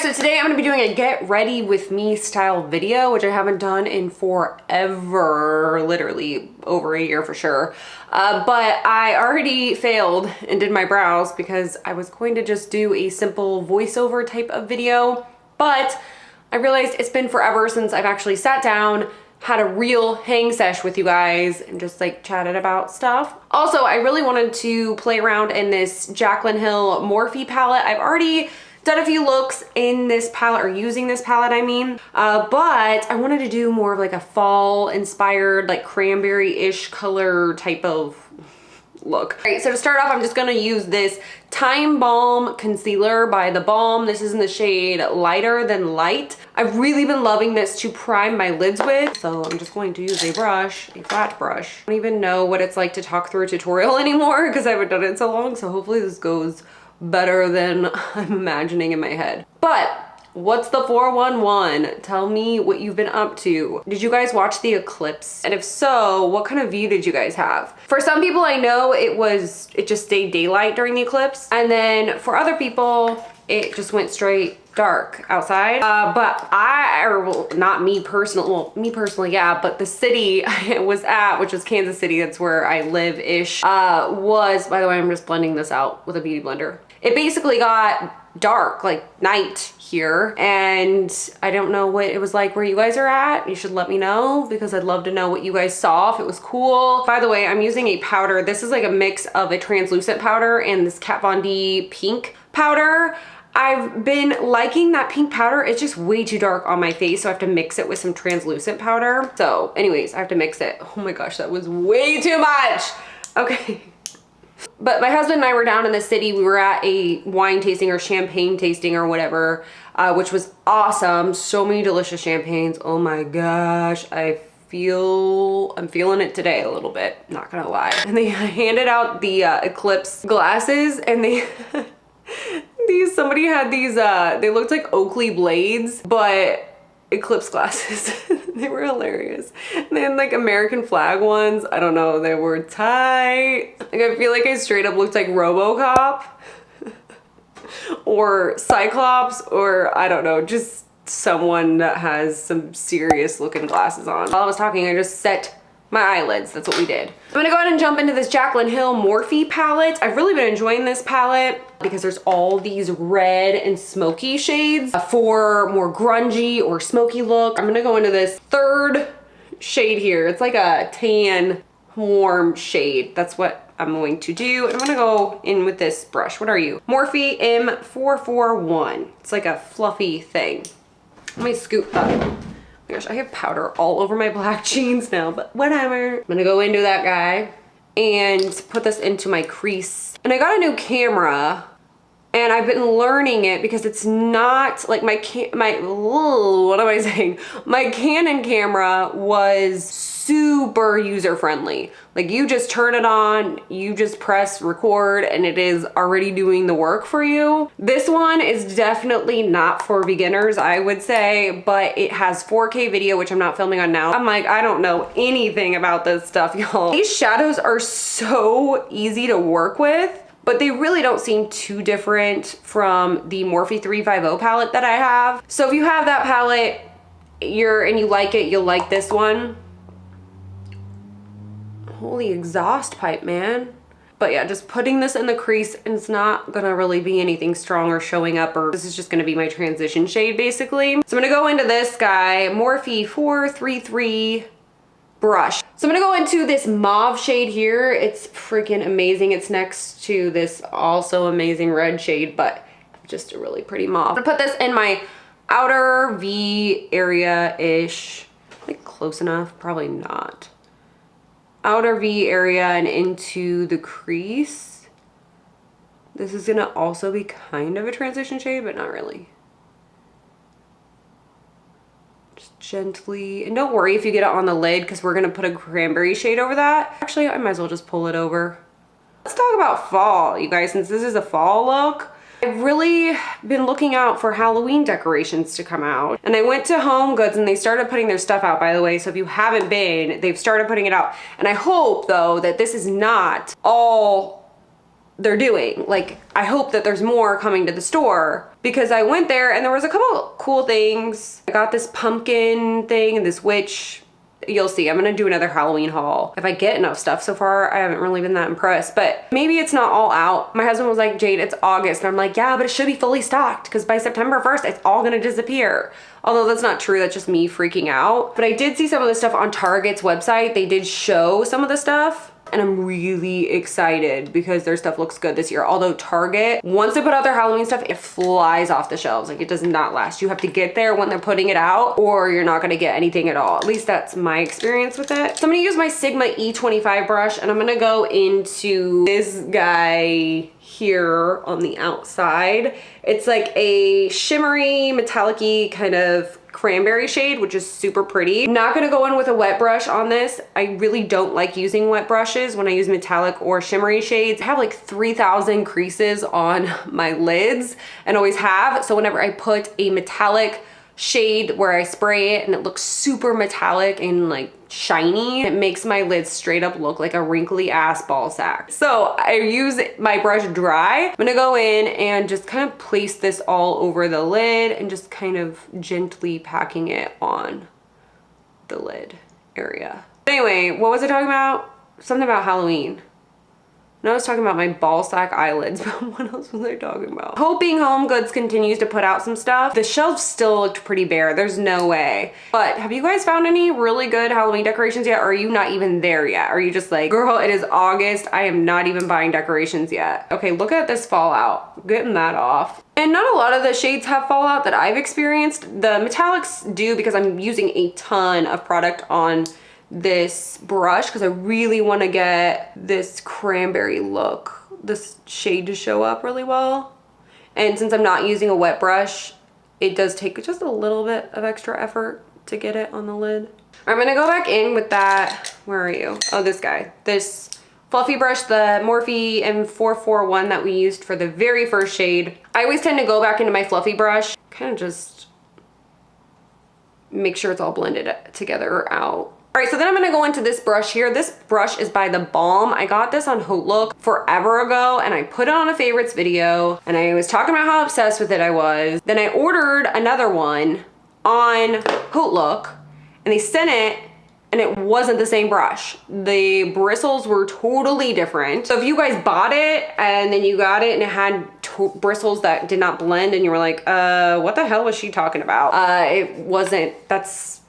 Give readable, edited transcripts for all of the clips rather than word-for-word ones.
so today I'm gonna be doing a get ready with me style video, which I haven't done in forever, literally over a year for sure. But I already failed and did my brows because I was going to just do a simple voiceover type of video, but I realized it's been forever since I've actually sat down, had a real hang sesh with you guys and just like chatted about stuff. Also, I really wanted to play around in this Jaclyn Hill Morphe palette. I've already done a few looks in this palette, or using this palette, I mean, but I wanted to do more of like a fall inspired, like cranberry-ish color type of look. All right, so to start off, I'm just gonna use this Time Balm Concealer by The Balm. This is in the shade Lighter Than Light. I've really been loving this to prime my lids with, so I'm just going to use a brush, a flat brush. I don't even know what it's like to talk through a tutorial anymore because I haven't done it in so long, so hopefully this goes better than I'm imagining in my head. But what's the 411? Tell me what you've been up to. Did you guys watch the eclipse? And if so, what kind of view did you guys have? For some people I know it just stayed daylight during the eclipse. And then for other people, it just went straight dark outside. But not me personally, well, me personally, yeah, but the city I was at, which was Kansas City, that's where I live-ish, was, by the way, I'm just blending this out with a beauty blender. It basically got dark, like night here, and I don't know what it was like where you guys are at. You should let me know because I'd love to know what you guys saw, if it was cool. By the way, I'm using a powder. This is like a mix of a translucent powder and this Kat Von D pink powder. I've been liking that pink powder. It's just way too dark on my face, so I have to mix it with some translucent powder. So anyways, I have to mix it. Oh my gosh, that was way too much. Okay. But my husband and I were down in the city. We were at a wine tasting or champagne tasting or whatever, which was awesome. So many delicious champagnes. Oh my gosh. I'm feeling it today a little bit, not gonna lie. And they handed out the Eclipse glasses, and somebody had these, they looked like Oakley blades, but Eclipse glasses. They were hilarious. And they had like American flag ones. I don't know, they were tight. Like I feel like I straight up looked like RoboCop or Cyclops, or I don't know, just someone that has some serious looking glasses on. While I was talking, I just set my eyelids. That's what we did. I'm gonna go ahead and jump into this Jaclyn Hill Morphe palette. I've really been enjoying this palette because there's all these red and smoky shades for more grungy or smoky look. I'm gonna go into this third shade here. It's like a tan warm shade. That's what I'm going to do. And I'm gonna go in with this brush. What are you? Morphe M441. It's like a fluffy thing. Let me scoop up. Oh my gosh, I have powder all over my black jeans now, but whatever. I'm gonna go into that guy and put this into my crease. And I got a new camera and I've been learning it because it's not like my Canon camera was super user-friendly. Like you just turn it on, you just press record and it is already doing the work for you. This one is definitely not for beginners, I would say, but it has 4K video, which I'm not filming on now. I'm like, I don't know anything about this stuff, y'all. These shadows are so easy to work with, but they really don't seem too different from the Morphe 350 palette that I have. So if you have that palette and you like it, you'll like this one. Holy exhaust pipe, man. But yeah, just putting this in the crease, and it's not gonna really be anything strong or showing up, or this is just gonna be my transition shade basically. So I'm gonna go into this guy, Morphe 433 brush. So I'm gonna go into this mauve shade here. It's freaking amazing. It's next to this also amazing red shade, but just a really pretty mauve. I'm gonna put this in my outer V area-ish. Like close enough? Probably not. Outer V area and into the crease. This is gonna also be kind of a transition shade, but not really. Just gently, and don't worry if you get it on the lid because we're gonna put a cranberry shade over that. Actually, I might as well just pull it over. Let's talk about fall, you guys, since this is a fall look. I've really been looking out for Halloween decorations to come out. And I went to Home Goods and they started putting their stuff out, by the way. So if you haven't been, they've started putting it out. And I hope though that this is not all they're doing. Like, I hope that there's more coming to the store, because I went there and there was a couple cool things. I got this pumpkin thing and this witch. You'll see, I'm gonna do another Halloween haul if I get enough stuff. So far, I haven't really been that impressed, but maybe it's not all out. My husband was like, Jade, it's August. And I'm like, yeah, but it should be fully stocked, because by September 1st, it's all gonna disappear. Although that's not true, that's just me freaking out. But I did see some of the stuff on Target's website. They did show some of the stuff, and I'm really excited because their stuff looks good this year. Although Target, once they put out their Halloween stuff, it flies off the shelves. Like, it does not last. You have to get there when they're putting it out, or you're not gonna get anything at all. At least that's my experience with it. So I'm gonna use my Sigma E25 brush, and I'm gonna go into this guy here on the outside. It's like a shimmery, metallic-y kind of cranberry shade, which is super pretty. I'm not gonna go in with a wet brush on this. I really don't like using wet brushes when I use metallic or shimmery shades. I have like 3,000 creases on my lids and always have. So whenever I put a metallic shade where I spray it and it looks super metallic and like shiny, it makes my lids straight up look like a wrinkly ass ball sack. So I use my brush dry. I'm gonna go in and just kind of place this all over the lid and just kind of gently packing it on the lid area. Anyway, what was I talking about? Something about Halloween. I was talking about my ball sack eyelids, but what else was I talking about? Hoping Home Goods continues to put out some stuff. The shelves still looked pretty bare. There's no way. But have you guys found any really good Halloween decorations yet? Or are you not even there yet? Are you just like, girl, it is August. I am not even buying decorations yet. Okay, look at this fallout. Getting that off. And not a lot of the shades have fallout that I've experienced. The metallics do, because I'm using a ton of product on this brush, because I really want to get this cranberry look, this shade to show up really well. And since I'm not using a wet brush, it does take just a little bit of extra effort to get it on the lid. I'm gonna go back in with that, where are you? Oh, this guy. This fluffy brush, the Morphe M441 that we used for the very first shade. I always tend to go back into my fluffy brush, kind of just make sure it's all blended together or out. All right, so then I'm gonna go into this brush here. This brush is by The Balm. I got this on HeYYYY forever ago, and I put it on a favorites video, and I was talking about how obsessed with it I was. Then I ordered another one on HeYYYY, and they sent it, and it wasn't the same brush. The bristles were totally different. So if you guys bought it, and then you got it, and it had bristles that did not blend, and you were like, what the hell was she talking about? It wasn't, that's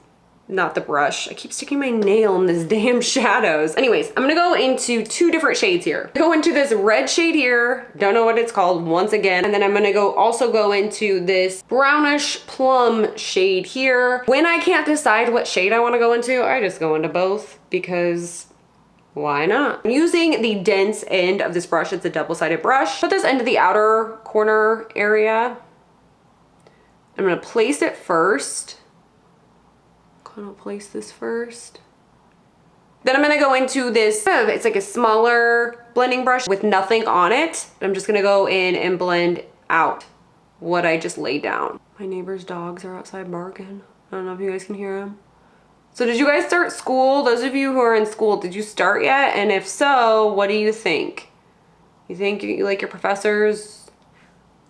not the brush. I keep sticking my nail in this damn shadows. Anyways, I'm gonna go into two different shades here. Go into this red shade here. Don't know what it's called once again. And then I'm gonna also go into this brownish plum shade here. When I can't decide what shade I wanna go into, I just go into both, because why not? I'm using the dense end of this brush. It's a double-sided brush. Put this into the outer corner area. I'm gonna place it first. I'll place this first. Then I'm gonna go into this, it's like a smaller blending brush with nothing on it. I'm just gonna go in and blend out what I just laid down. My neighbor's dogs are outside barking. I don't know if you guys can hear them. So did you guys start school? Those of you who are in school, did you start yet? And if so, what do you think? You think you like your professors?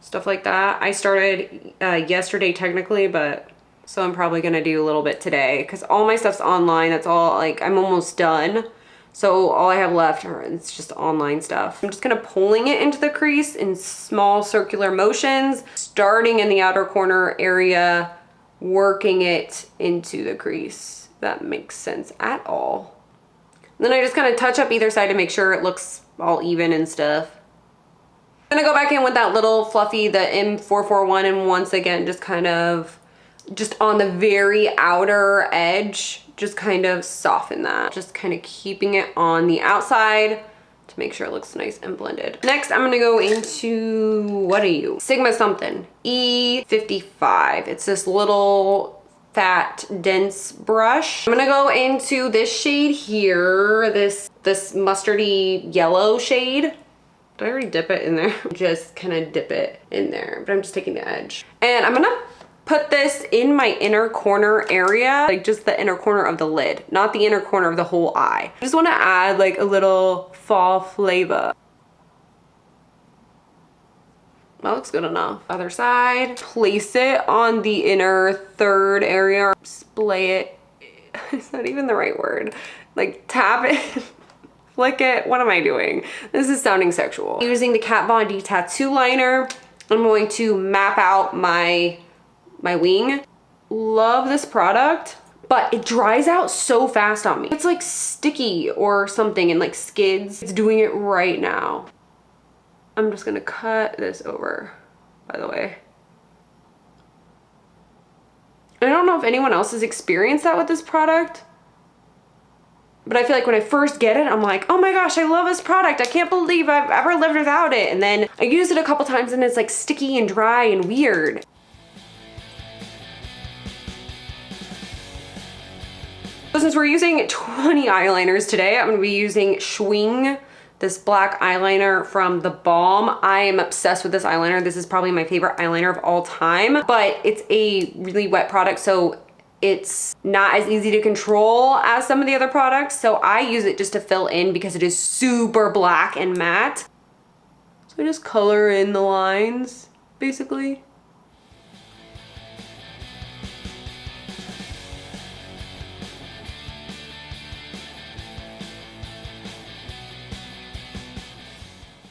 Stuff like that? I started yesterday technically, but so I'm probably gonna do a little bit today, because all my stuff's online. That's all, like, I'm almost done. So all I have left it's just online stuff. I'm just kind of pulling it into the crease in small circular motions, starting in the outer corner area, working it into the crease. If that makes sense at all. And then I just kind of touch up either side to make sure it looks all even and stuff. I'm gonna go back in with that little fluffy, the M441, and once again, just kind of just on the very outer edge, just kind of soften that. Just kind of keeping it on the outside to make sure it looks nice and blended. Next, I'm gonna go into, what are you? Sigma something, E55. It's this little fat, dense brush. I'm gonna go into this shade here, this mustardy yellow shade. Did I already dip it in there? Just kind of dip it in there, but I'm just taking the edge. And I'm gonna put this in my inner corner area, like just the inner corner of the lid, not the inner corner of the whole eye. I just want to add like a little fall flavor. That looks good enough. Other side. Place it on the inner third area. Splay it. It's not even the right word. Like tap it. Flick it. What am I doing? This is sounding sexual. Using the Kat Von D tattoo liner, I'm going to map out my wing. Love this product, but it dries out so fast on me. It's like sticky or something and like skids. It's doing it right now. I'm just gonna cut this over, by the way. I don't know if anyone else has experienced that with this product, but I feel like when I first get it, I'm like, oh my gosh, I love this product. I can't believe I've ever lived without it. And then I use it a couple times and it's like sticky and dry and weird. So since we're using 20 eyeliners today, I'm gonna be using Schwing, this black eyeliner from The Balm. I am obsessed with this eyeliner. This is probably my favorite eyeliner of all time, but it's a really wet product, so it's not as easy to control as some of the other products. So I use it just to fill in because it is super black and matte. So I just color in the lines, basically.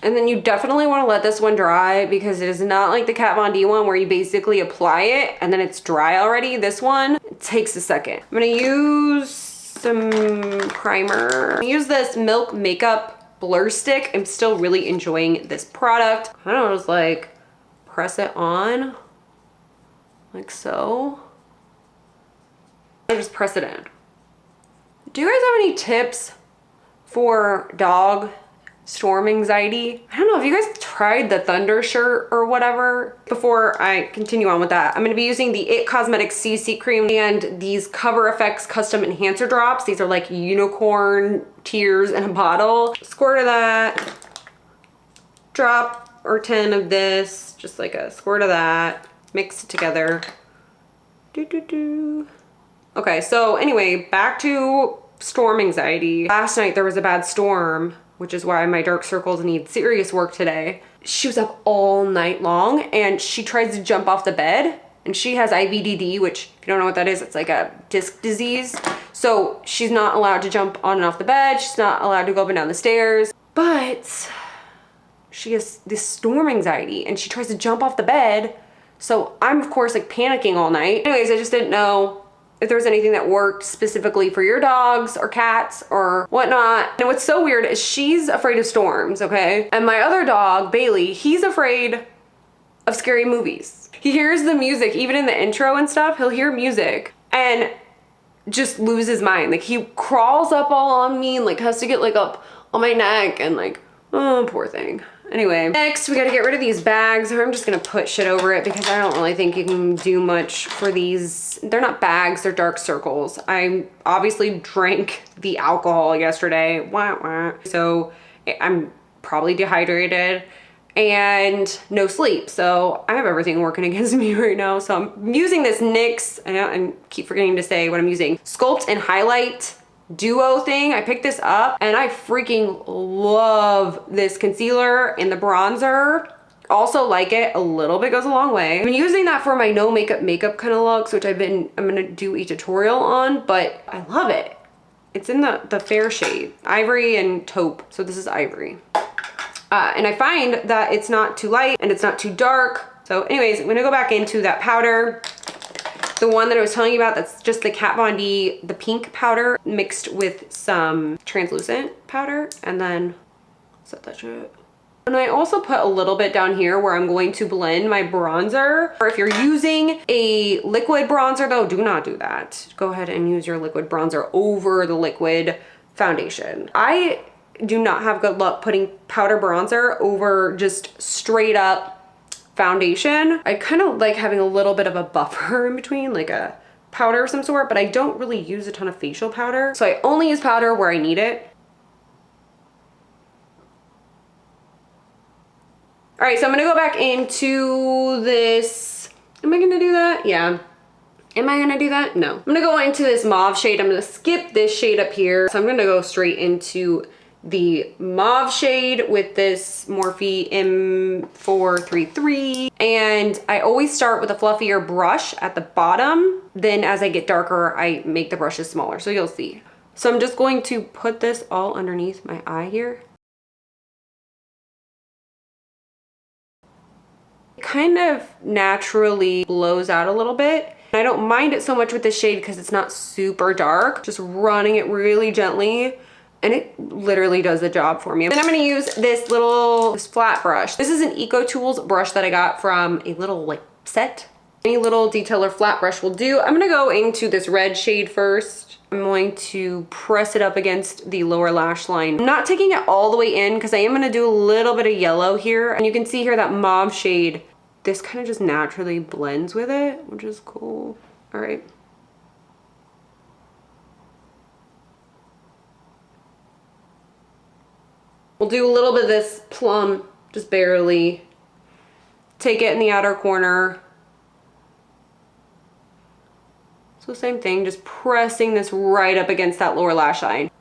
And then you definitely want to let this one dry because it is not like the Kat Von D one where you basically apply it and then it's dry already. This one, it takes a second. I'm gonna use some primer. I'm gonna use this Milk Makeup Blur Stick. I'm still really enjoying this product. I don't know, just like press it on like so. I just press it in. Do you guys have any tips for dog storm anxiety? I don't know if you guys tried the Thunder shirt or whatever. Before I continue on with that, I'm going to be using the It Cosmetics CC cream and these Cover FX custom enhancer drops. These are like unicorn tears in a bottle. Squirt of that, drop or 10 of this, just like a squirt of that, mix it together. Okay, so anyway, back to storm anxiety. Last night there was a bad storm, which is why my dark circles need serious work today. She was up all night long and she tries to jump off the bed, and she has IBDD, which if you don't know what that is, it's like a disc disease. So she's not allowed to jump on and off the bed. She's not allowed to go up and down the stairs, but she has this storm anxiety and she tries to jump off the bed. So I'm of course like panicking all night. Anyways, I just didn't know if there was anything that worked specifically for your dogs or cats or whatnot. And what's so weird is she's afraid of storms, okay? And my other dog, Bailey, he's afraid of scary movies. He hears the music, even in the intro and stuff, he'll hear music and just lose his mind. Like he crawls up all on me and like has to get like up on my neck and like, oh, poor thing. Anyway, next we gotta get rid of these bags. I'm just gonna put shit over it because I don't really think you can do much for these. They're not bags, they're dark circles. I obviously drank the alcohol yesterday. Wah, wah. So I'm probably dehydrated and no sleep. So I have everything working against me right now. So I'm using this NYX, I keep forgetting to say what I'm using, Sculpt and Highlight Duo thing. I picked this up and I freaking love this concealer and the bronzer. Also like it, a little bit goes a long way. I've been using that for my no makeup kind of looks, which I'm gonna do a tutorial on, but I love it. It's in the fair shade, ivory and taupe. So this is ivory. And I find that it's not too light and it's not too dark. So anyways, I'm gonna go back into that powder. The one that I was telling you about, that's just the Kat Von D, the pink powder mixed with some translucent powder, and then set that shit. And I also put a little bit down here where I'm going to blend my bronzer. Or if you're using a liquid bronzer though, do not do that. Go ahead and use your liquid bronzer over the liquid foundation. I do not have good luck putting powder bronzer over just straight up foundation. I kind of like having a little bit of a buffer in between, like a powder of some sort, but I don't really use a ton of facial powder. So I only use powder where I need it. All right, so I'm gonna go back into this. Am I gonna do that? Yeah. Am I gonna do that? No. I'm gonna go into this mauve shade. I'm gonna skip this shade up here. So I'm gonna go straight into the mauve shade with this Morphe M433. And I always start with a fluffier brush at the bottom. Then as I get darker, I make the brushes smaller, so you'll see. So I'm just going to put this all underneath my eye here. It kind of naturally blows out a little bit. I don't mind it so much with this shade because it's not super dark. Just running it really gently, and it literally does the job for me. Then I'm gonna use this flat brush. This is an Ecotools brush that I got from a little like set. Any little detailer flat brush will do. I'm gonna go into this red shade first. I'm going to press it up against the lower lash line. I'm not taking it all the way in because I am gonna do a little bit of yellow here. And you can see here that mauve shade, this kind of just naturally blends with it, which is cool. All right. We'll do a little bit of this plum, just barely. Take it in the outer corner. So same thing, just pressing this right up against that lower lash line.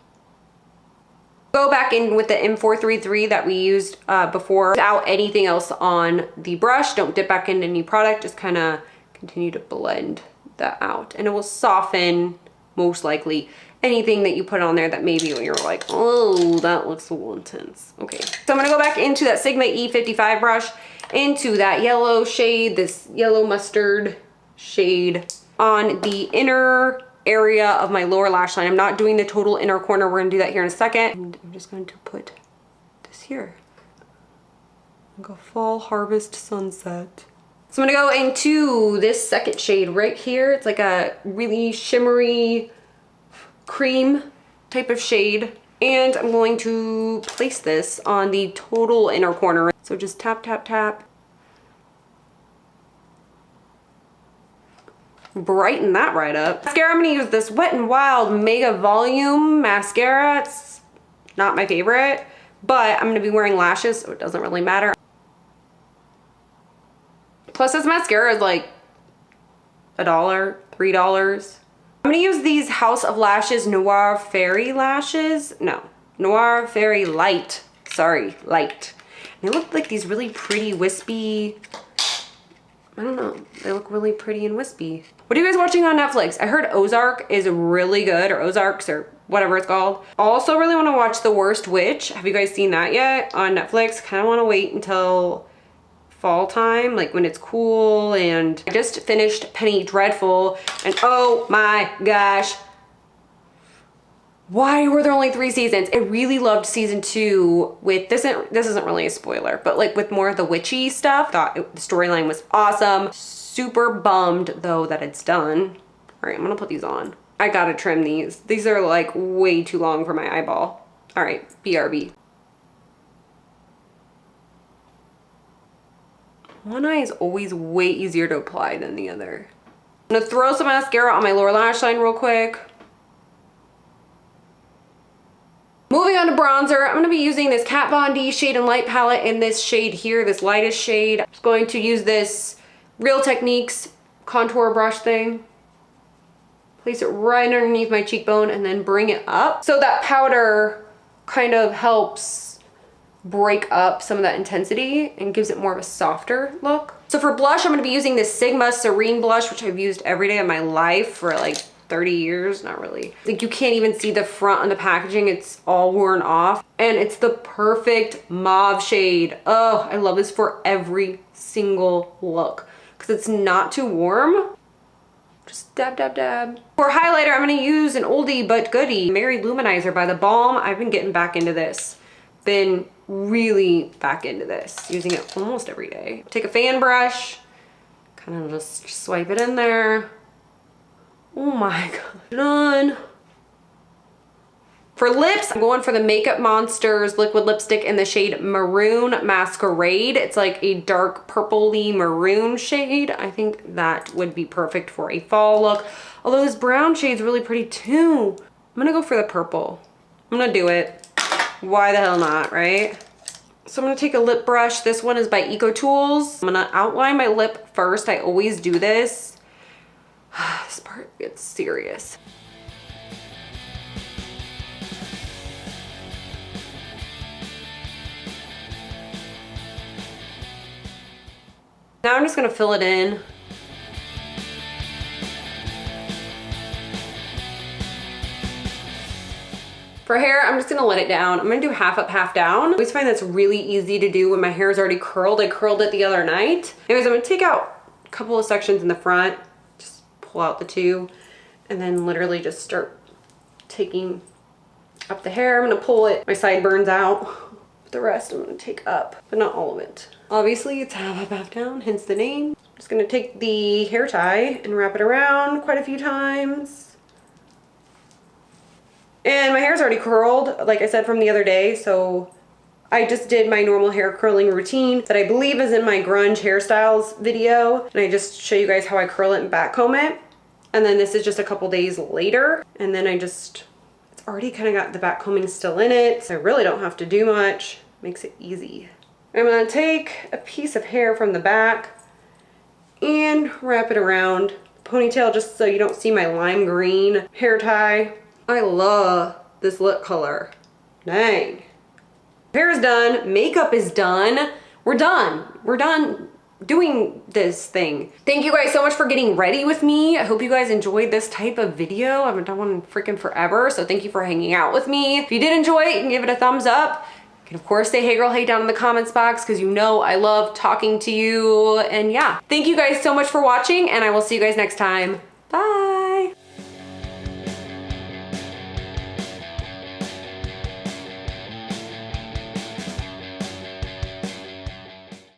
Go back in with the M433 that we used before without anything else on the brush. Don't dip back into any product, just kind of continue to blend that out. And it will soften, most likely, anything that you put on there that maybe you're like, oh, that looks a little intense. Okay, so I'm gonna go back into that Sigma E55 brush, into that yellow shade, this yellow mustard shade on the inner area of my lower lash line. I'm not doing the total inner corner. We're gonna do that here in a second. And I'm just going to put this here. Like a fall harvest sunset. So I'm gonna go into this second shade right here. It's like a really shimmery cream type of shade. And I'm going to place this on the total inner corner. So just tap, tap, tap. Brighten that right up. Mascara, I'm gonna use this Wet n Wild Mega Volume mascara. It's not my favorite, but I'm gonna be wearing lashes, so it doesn't really matter. Plus this mascara is like $1, $3. I'm gonna use these House of Lashes Noir Fairy lashes. No, Noir Fairy Light. Sorry, light. And they look like these really pretty wispy, I don't know, they look really pretty and wispy. What are you guys watching on Netflix? I heard Ozark is really good, or Ozarks, or whatever it's called. Also really wanna watch The Worst Witch. Have you guys seen that yet on Netflix? Kinda wanna wait until fall time, like when it's cool. And I just finished Penny Dreadful, and oh my gosh, why were there only 3 seasons? I really loved season 2 with, this isn't really a spoiler, but like with more of the witchy stuff. Thought the storyline was awesome. Super bummed though that it's done. All right, I'm gonna put these on. I gotta trim these. These are like way too long for my eyeball. All right, BRB. One eye is always way easier to apply than the other. I'm gonna throw some mascara on my lower lash line real quick. Moving on to bronzer, I'm gonna be using this Kat Von D Shade and Light palette in this shade here, this lightest shade. I'm just going to use this Real Techniques contour brush thing. Place it right underneath my cheekbone and then bring it up. So that powder kind of helps break up some of that intensity and gives it more of a softer look. So for blush, I'm gonna be using this Sigma Serene blush, which I've used every day of my life for like 30 years, not really. Like you can't even see the front on the packaging, it's all worn off. And it's the perfect mauve shade. Oh, I love this for every single look because it's not too warm. Just dab, dab, dab. For highlighter, I'm gonna use an oldie but goodie, Mary Luminizer by The Balm. I've been getting back into this. Been really back into this, using it almost every day. Take a fan brush, kind of just swipe it in there. Oh my god, done. For lips, I'm going for the Makeup Monsters liquid lipstick in the shade Maroon Masquerade. It's like a dark purpley maroon shade. I think that would be perfect for a fall look. Although this brown shade's really pretty too. I'm gonna go for the purple. I'm gonna do it. Why the hell not, right? So I'm gonna take a lip brush. This one is by Ecotools. I'm gonna outline my lip first. I always do this. This part gets serious. Now I'm just gonna fill it in. For hair, I'm just gonna let it down. I'm gonna do half up, half down. I always find that's really easy to do when my hair is already curled. I curled it the other night. Anyways, I'm gonna take out a couple of sections in the front, just pull out the two, and then literally just start taking up the hair. I'm gonna pull it, my sideburns out. The rest I'm gonna take up, but not all of it. Obviously, it's half up, half down, hence the name. I'm just gonna take the hair tie and wrap it around quite a few times. And my hair's already curled, like I said, from the other day, so I just did my normal hair curling routine that I believe is in my grunge hairstyles video. And I just show you guys how I curl it and back comb it. And then this is just a couple days later. And then it's already kind of got the back combing still in it. So I really don't have to do much. Makes it easy. I'm gonna take a piece of hair from the back and wrap it around the ponytail just so you don't see my lime green hair tie. I love this lip color. Dang. Hair is done, makeup is done. We're done. We're done doing this thing. Thank you guys so much for getting ready with me. I hope you guys enjoyed this type of video. I haven't done one in freaking forever, so thank you for hanging out with me. If you did enjoy it, you can give it a thumbs up. You can of course say hey girl, hey down in the comments box because you know I love talking to you. And yeah, thank you guys so much for watching and I will see you guys next time. Bye.